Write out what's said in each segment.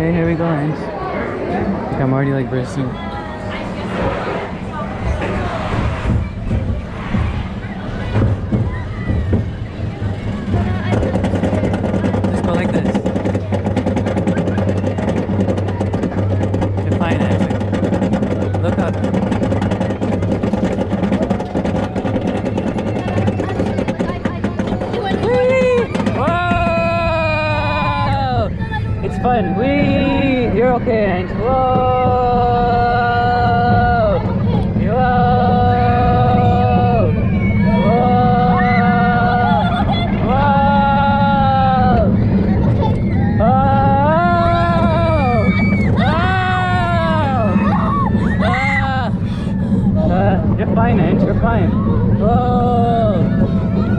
Okay, here we go, and I'm already like bursting. Just go like this. You're fine, Andrew. Look up. Whoa! It's fun. Whee! You're okay, Ange. Whoa! Whoa! You're fine, Ange. You're fine. Whoa!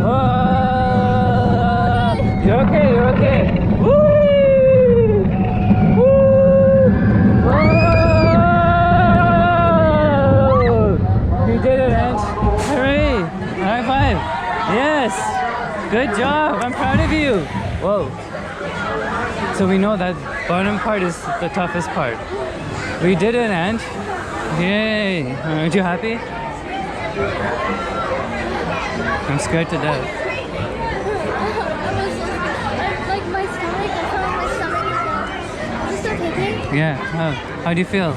Whoa! You're okay. You're okay. Woo! Woo! Whoa! You did it, Ange. Hooray! High five. Yes. Good job. I'm proud of you. Whoa. So we know that bottom part is the toughest part. We did it, Ange. Yay! Aren't you happy? I'm scared to death. Like my stomach, I felt like my stomach is still kicking. Yeah. How do you feel?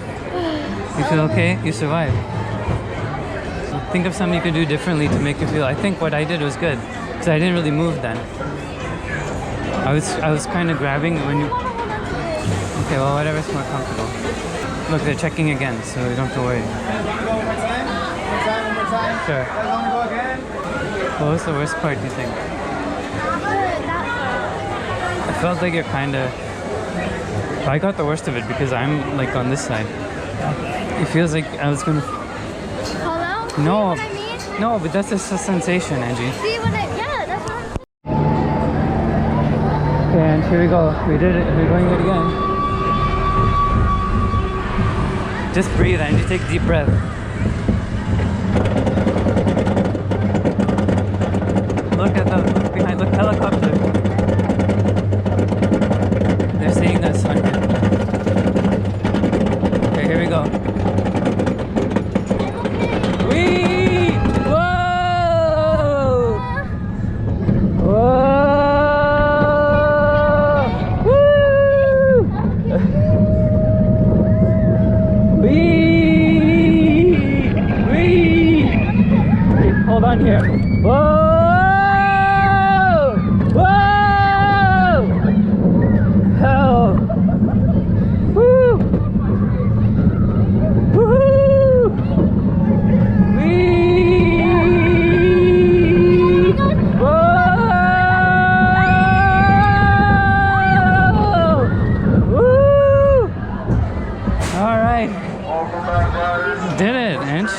You feel okay? You survived. Think of something you could do differently to make you feel. I think what I did was good because I didn't really move then. I was kind of grabbing when you. Okay, well, whatever's more comfortable. Look, they're checking again, so you don't have to worry. One more time? One more time? Sure. You guys want to go again? What was the worst part, do you think? I felt like you're kind of... I got the worst of it because I'm like on this side. It feels like I was gonna... Fall out? No, See what I mean? no, but that's just a sensation, Angie. See what I... Yeah, that's what I'm... Okay, and here we go. We did it. We're going it again. Just breathe, Angie. Take a deep breath. Look at the behind. Look, helicopter. They're seeing us on here. Okay, here we go. Whee! Whoa! Whoa! Woo! Whee! Whee! Okay, hold on here. Whoa! Whoa! Hell! Woo! Woo! Whee! Whoa! Woo! All right. Did it, Inch.